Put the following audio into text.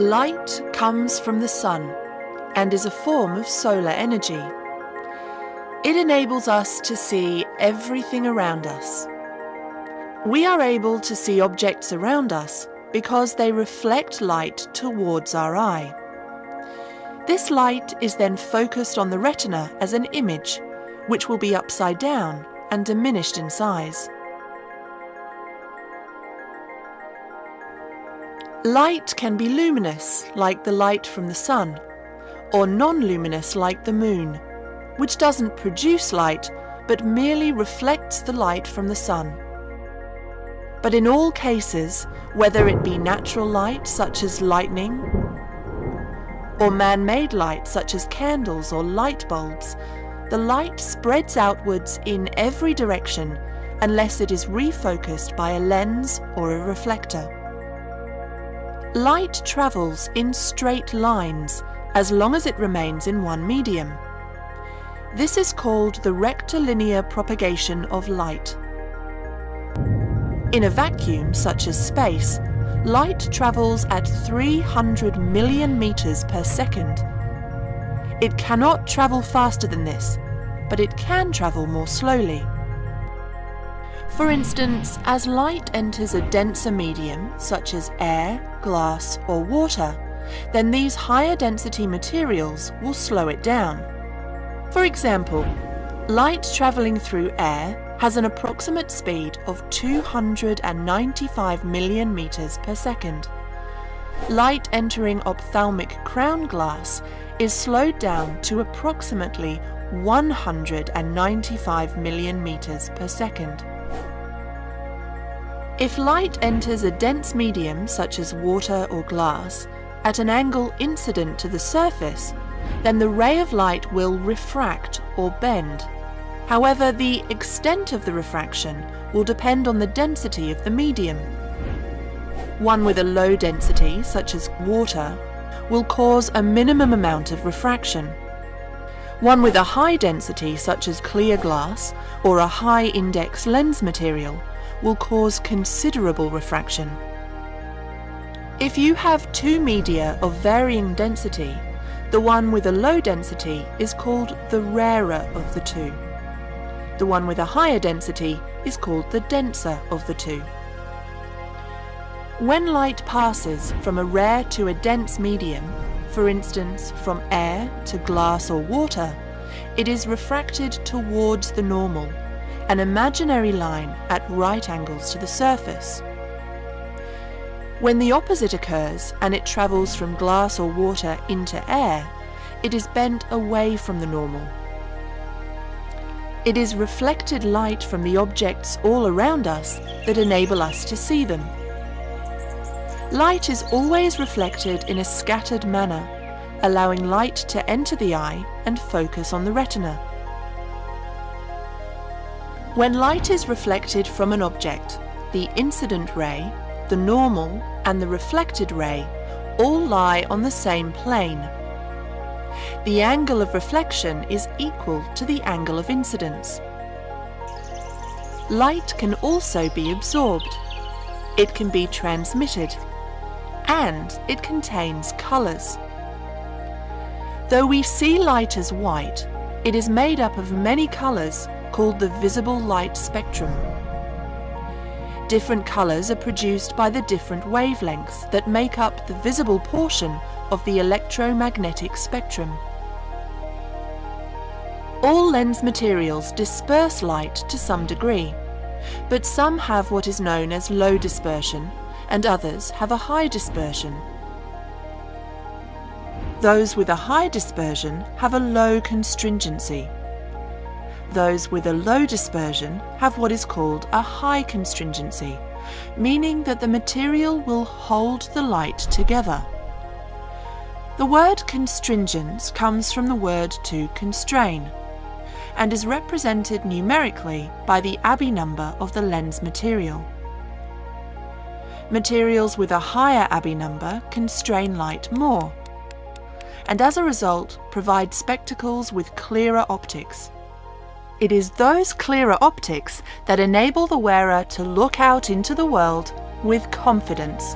Light comes from the sun and is a form of solar energy. It enables us to see everything around us. We are able to see objects around us because they reflect light towards our eye. This light is then focused on the retina as an image, which will be upside down and diminished in size. Light can be luminous, like the light from the sun, or non-luminous, like the moon, which doesn't produce light, but merely reflects the light from the sun. But in all cases, whether it be natural light, such as lightning, or man-made light, such as candles or light bulbs, the light spreads outwards in every direction unless it is refocused by a lens or a reflector. Light travels in straight lines as long as it remains in one medium. This is called the rectilinear propagation of light. In a vacuum, such as space, light travels at 300 million meters per second. It cannot travel faster than this, but it can travel more slowly. For instance, as light enters a denser medium, such as air, glass, or water, then these higher density materials will slow it down. For example, light travelling through air has an approximate speed of 295 million meters per second. Light entering ophthalmic crown glass is slowed down to approximately 195 million meters per second. If light enters a dense medium such as water or glass at an angle incident to the surface, then the ray of light will refract or bend. However, the extent of the refraction will depend on the density of the medium. One with a low density, such as water, will cause a minimum amount of refraction. One with a high density, such as clear glass or a high index lens material, will cause considerable refraction. If you have two media of varying density, the one with a low density is called the rarer of the two. The one with a higher density is called the denser of the two. When light passes from a rare to a dense medium, for instance from air to glass or water, it is refracted towards the normal, an imaginary line at right angles to the surface. When the opposite occurs and it travels from glass or water into air, it is bent away from the normal. It is reflected light from the objects all around us that enable us to see them. Light is always reflected in a scattered manner, allowing light to enter the eye and focus on the retina. When light is reflected from an object, the incident ray, the normal, and the reflected ray all lie on the same plane. The angle of reflection is equal to the angle of incidence. Light can also be absorbed. It can be transmitted, and it contains colours. Though we see light as white, it is made up of many colours called the visible light spectrum. Different colours are produced by the different wavelengths that make up the visible portion of the electromagnetic spectrum. All lens materials disperse light to some degree, but some have what is known as low dispersion and others have a high dispersion. Those with a high dispersion have a low constringency. Those with a low dispersion have what is called a high constringency, meaning that the material will hold the light together. The word constringence comes from the word to constrain, and is represented numerically by the Abbe number of the lens material. Materials with a higher Abbe number constrain light more, and as a result provide spectacles with clearer optics. It is those clearer optics that enable the wearer to look out into the world with confidence.